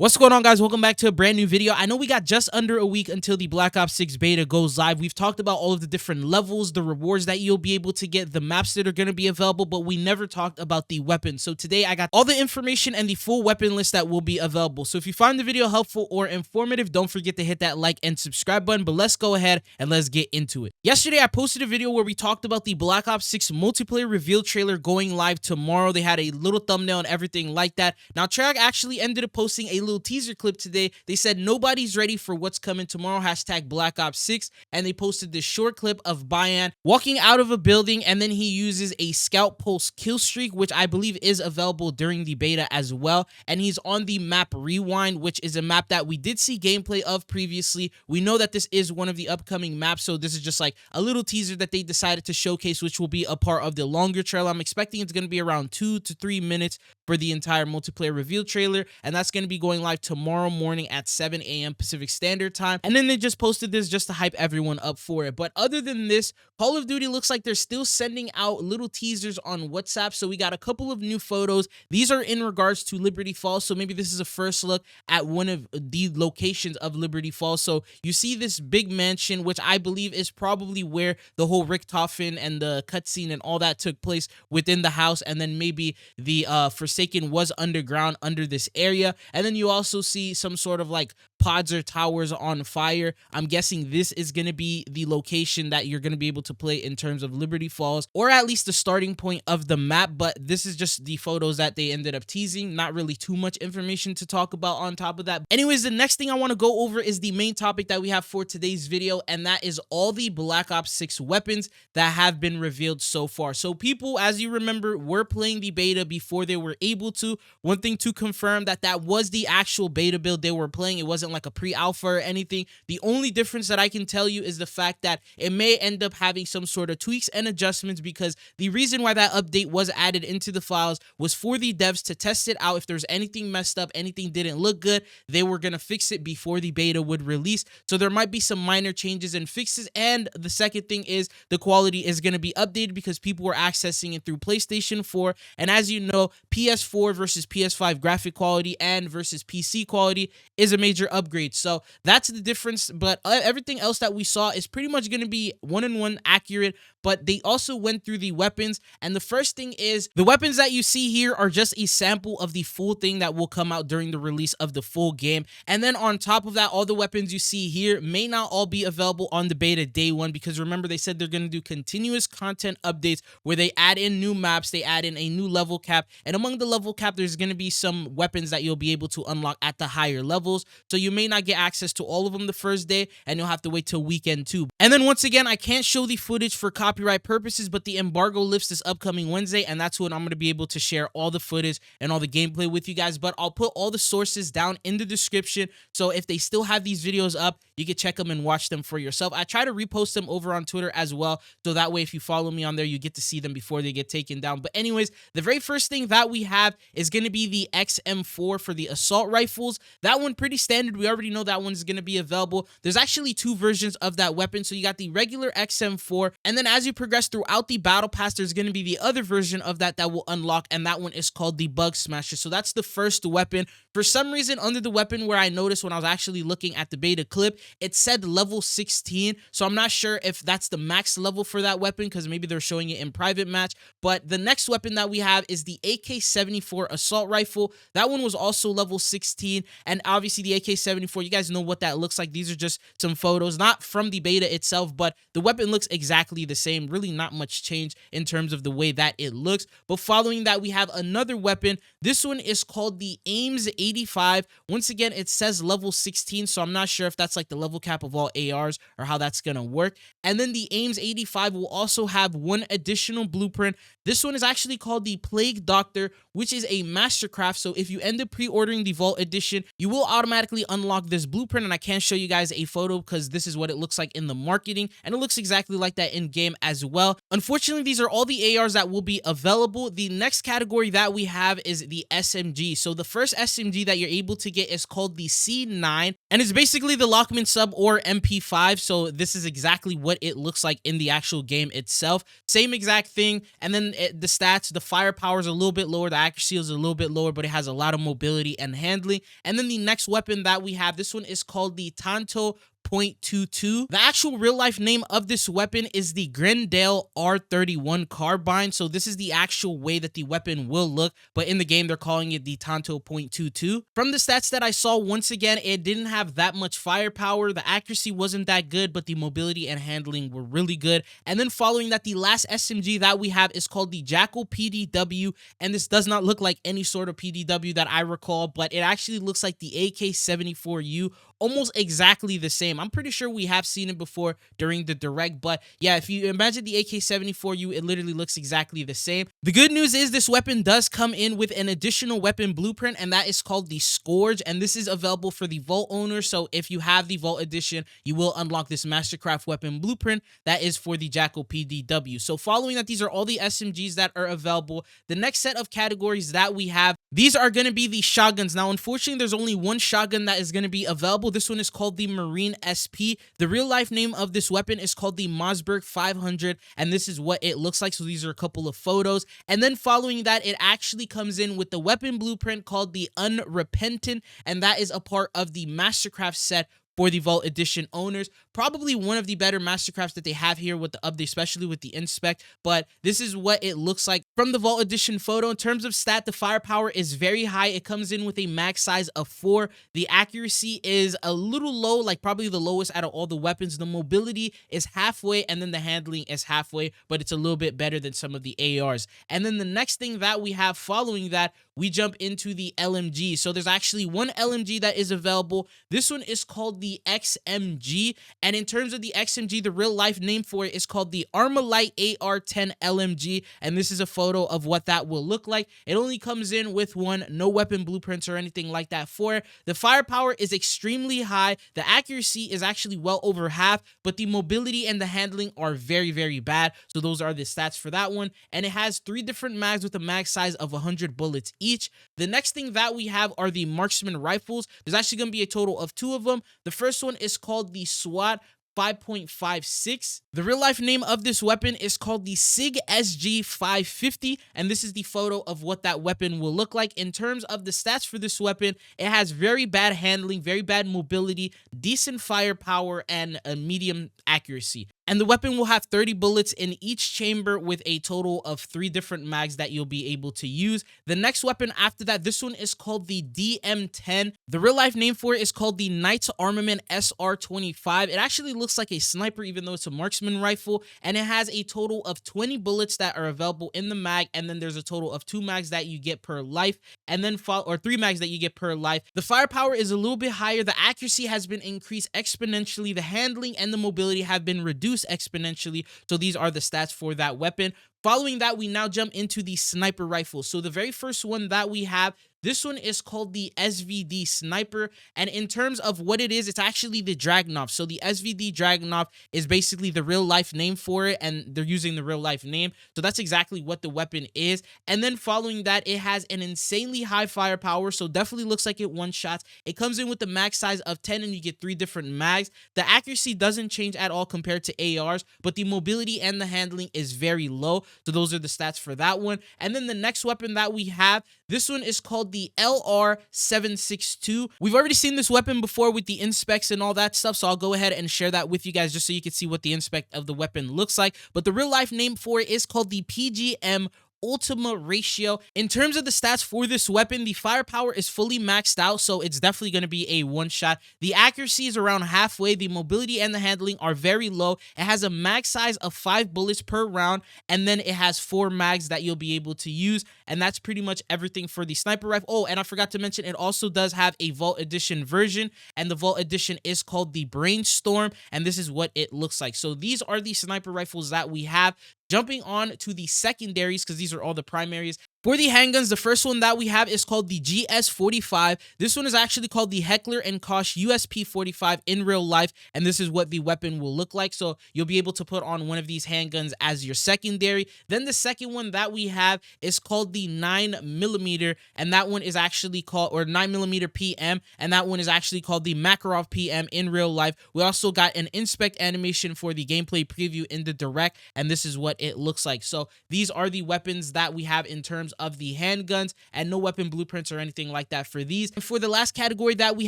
What's going on, guys? Welcome back to a brand new video. I know we got just under a week until the Black Ops 6 beta goes live. We've talked about all of the different levels, the rewards that you'll be able to get, the maps that are going to be available, but we never talked about the weapons. So today I got all the information and the full weapon list that will be available. So if you find the video helpful or informative, don't forget to hit that like and subscribe button, but let's go ahead and let's get into it. Yesterday, I posted a video where we talked about the Black Ops 6 multiplayer reveal trailer going live tomorrow. They had a little thumbnail and everything like that. Now, Treyarch actually ended up posting a little teaser clip today. They said nobody's ready for what's coming tomorrow, hashtag Black Ops 6, and they posted this short clip of Bayan walking out of a building, and then he uses a scout pulse kill streak, which I believe is available during the beta as well, and he's on the map Rewind, which is a map that we did see gameplay of previously. We know that this is one of the upcoming maps, so this is just like a little teaser that they decided to showcase, which will be a part of the longer trailer. I'm expecting it's going to be around 2 to 3 minutes for the entire multiplayer reveal trailer, and that's going to be going live tomorrow morning at 7 a.m. Pacific Standard Time. And then they just posted this just to hype everyone up for it. But other than this, Call of Duty looks like they're still sending out little teasers on WhatsApp. So we got a couple of new photos. These are in regards to Liberty Falls. So maybe this is a first look at one of the locations of Liberty Falls. So you see this big mansion, which I believe is probably where the whole Richtofen and the cutscene and all that took place within the house. And then maybe the Forsaken was underground under this area. And then you also see some sort of like pods or towers on fire. I'm guessing this is going to be the location that you're going to be able to play in terms of Liberty Falls, or at least the starting point of the map. But this is just the photos that they ended up teasing. Not really too much information to talk about on top of that. Anyways, the next thing I want to go over is the main topic that we have for today's video, and that is all the Black Ops 6 weapons that have been revealed so far. So people, as you remember, were playing the beta before they were able to. One thing to confirm that was the actual beta build they were playing. It wasn't like a pre-alpha or anything. The only difference that I can tell you is the fact that it may end up having some sort of tweaks and adjustments, because the reason why that update was added into the files was for the devs to test it out. If there's anything messed up, anything didn't look good, they were going to fix it before the beta would release. So there might be some minor changes and fixes. And the second thing is the quality is going to be updated because people were accessing it through PlayStation 4. And as you know, PS4 versus PS5 graphic quality and versus PC quality is a major upgrade. So that's the difference. But everything else that we saw is pretty much going to be one-on-one accurate. But they also went through the weapons, and the first thing is the weapons that you see here are just a sample of the full thing that will come out during the release of the full game. And then on top of that, all the weapons you see here may not all be available on the beta day one, because remember, they said they're going to do continuous content updates where they add in new maps, they add in a new level cap, and among the level cap, there's going to be some weapons that you'll be able to unlock at the higher levels. So you may not get access to all of them the first day, and you'll have to wait till weekend 2. And then once again, I can't show the footage for copyright purposes, but the embargo lifts this upcoming Wednesday, and that's when I'm going to be able to share all the footage and all the gameplay with you guys. But I'll put all the sources down in the description, so if they still have these videos up, you can check them and watch them for yourself. I try to repost them over on Twitter as well, so that way if you follow me on there, you get to see them before they get taken down. But anyways, the very first thing that we have is going to be the XM4 for the assault rifles. That one pretty standard. We already know that one's going to be available. There's actually 2 versions of that weapon. So you got the regular XM4, and then as you progress throughout the battle pass, there's going to be the other version of that will unlock, and that one is called the Bug Smasher. So that's the first weapon. For some reason, under the weapon where I noticed when I was actually looking at the beta clip, it said level 16. So I'm not sure if that's the max level for that weapon, because maybe they're showing it in private match. But the next weapon that we have is the AK-74 assault rifle. That one was also level 16, and obviously the AK-74, you guys know what that looks like. These are just some photos, not from the beta itself, but the weapon looks exactly the same. Really not much change in terms of the way that it looks. But following that, we have another weapon. This one is called the Ames 85. Once again, it says level 16, so I'm not sure if that's like the level cap of all ARs or how that's gonna work. And then the Ames 85 will also have one additional blueprint. This one is actually called the Plague Doctor, which is a mastercraft. So if you end up pre-ordering the Vault Edition, you will automatically unlock this blueprint, and I can't show you guys a photo because this is what it looks like in the marketing, and it looks exactly like that in game as well. Unfortunately, these are all the ARs that will be available. The next category that we have is the SMG. So the first SMG SMG that you're able to get is called the C9, and it's basically the Lockman sub or MP5. So this is exactly what it looks like in the actual game itself. Same exact thing. And then the stats, the firepower is a little bit lower, the accuracy is a little bit lower, but it has a lot of mobility and handling. And then the next weapon that we have, this one is called the Tanto .22. The actual real life name of this weapon is the Grendale R31 carbine. So this is the actual way that the weapon will look, but in the game they're calling it the Tanto .22. From the stats that I saw, once again, it didn't have that much firepower. The accuracy wasn't that good, but the mobility and handling were really good. And then following that, the last SMG that we have is called the Jackal PDW, and this does not look like any sort of PDW that I recall, but it actually looks like the AK-74U, almost exactly the same. I'm pretty sure we have seen it before during the direct, but yeah, if you imagine the AK-74U, it literally looks exactly the same. The good news is this weapon does come in with an additional weapon blueprint, and that is called the Scourge, and this is available for the Vault owner. So if you have the Vault edition, you will unlock this Mastercraft weapon blueprint that is for the Jackal PDW. So following that, these are all the SMGs that are available. The next set of categories that we have, these are going to be the shotguns. Now, unfortunately, there's only one shotgun that is going to be available. This one is called the Marine SP. The real life name of this weapon is called the Mossberg 500, and this is what it looks like. So these are a couple of photos. And then following that, it actually comes in with the weapon blueprint called the Unrepentant, and that is a part of the Mastercraft set for the Vault Edition owners. Probably one of the better Mastercrafts that they have here with the update, especially with the inspect, but this is what it looks like from the Vault Edition photo. In terms of stat, the firepower is very high. It comes in with a max size of 4. The accuracy is a little low, like probably the lowest out of all the weapons. The mobility is halfway, and then the handling is halfway, but it's a little bit better than some of the ARs. And then the next thing that we have following that, we jump into the LMG. So there's actually one LMG that is available. This one is called the XMG, and in terms of the XMG, the real life name for it is called the Armalite AR-10 LMG, and this is a photo of what that will look like. It only comes in with one, no weapon blueprints or anything like that for it. The firepower is extremely high. The accuracy is actually well over half, but the mobility and the handling are very, very bad. So those are the stats for that one, and it has 3 different mags with a mag size of 100 bullets each. The next thing that we have are the Marksman rifles. There's actually going to be a total of 2 of them. The first one is called the SWAT 5.56. The real life name of this weapon is called the SIG SG 550, and this is the photo of what that weapon will look like. In terms of the stats for this weapon, it has very bad handling, very bad mobility, decent firepower, and a medium accuracy. And the weapon will have 30 bullets in each chamber with a total of 3 different mags that you'll be able to use. The next weapon after that, this one is called the DM10. The real life name for it is called the Knights Armament SR25. It actually looks like a sniper, even though it's a marksman rifle, and it has a total of 20 bullets that are available in the mag, and then there's a total of 2 mags that you get per life, and then 3 mags that you get per life. The firepower is a little bit higher. The accuracy has been increased exponentially. The handling and the mobility have been reduced exponentially. So these are the stats for that weapon. Following that, we now jump into the sniper rifle. So the very first one that we have, this one is called the SVD Sniper, and in terms of what it is, it's actually the Dragunov. So the SVD Dragunov is basically the real life name for it, and they're using the real life name. So that's exactly what the weapon is. And then following that, it has an insanely high firepower, so definitely looks like it one-shots. It comes in with the max size of 10, and you get 3 different mags. The accuracy doesn't change at all compared to ARs, but the mobility and the handling is very low. So those are the stats for that one. And then the next weapon that we have, this one is called the LR762. We've already seen this weapon before with the inspects and all that stuff, so I'll go ahead and share that with you guys just so you can see what the inspect of the weapon looks like. But the real life name for it is called the PGM Ultima Ratio. In terms of the stats for this weapon, the firepower is fully maxed out, so it's definitely going to be a one-shot. The accuracy is around halfway. The mobility and the handling are very low. It has a mag size of 5 bullets per round, and then it has 4 mags that you'll be able to use, and that's pretty much everything for the sniper rifle. Oh, and I forgot to mention, it also does have a Vault Edition version, and the Vault Edition is called the Brainstorm, and this is what it looks like. So these are the sniper rifles that we have. Jumping on to the secondaries, because these are all the primaries. For the handguns, the first one that we have is called the GS45. This one is actually called the Heckler & Koch USP45 in real life, and this is what the weapon will look like. So you'll be able to put on one of these handguns as your secondary. Then the second one that we have is called the 9mm, and that one is actually called, or 9mm PM, and that one is actually called the Makarov PM in real life. We also got an inspect animation for the gameplay preview in the direct, and this is what it looks like. So these are the weapons that we have in terms of the handguns, and no weapon blueprints or anything like that for these. And for the last category that we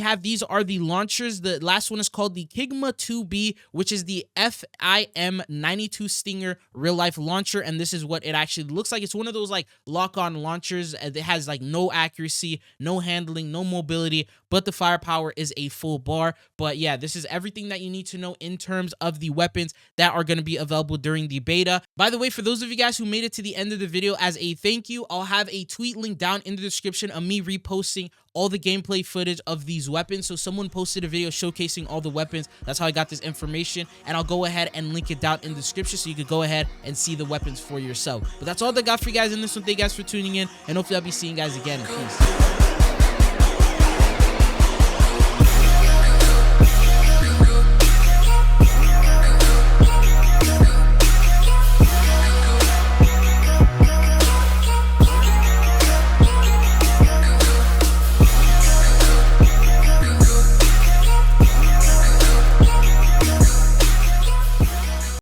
have, these are the launchers. The last one is called the Kigma 2B, which is the FIM92 Stinger real life launcher, and this is what it actually looks like. It's one of those like lock-on launchers. It has like no accuracy, no handling, no mobility, but the firepower is a full bar. But yeah, this is everything that you need to know in terms of the weapons that are going to be available during the beta. By the way, for those of you guys who made it to the end of the video, as a thank you, I'll have a tweet link down in the description of me reposting all the gameplay footage of these weapons. So someone posted a video showcasing all the weapons. That's how I got this information, and I'll go ahead and link it down in the description so you could go ahead and see the weapons for yourself. But that's all I got for you guys in this one. Thank you guys for tuning in, and hopefully I'll be seeing you guys again. Peace.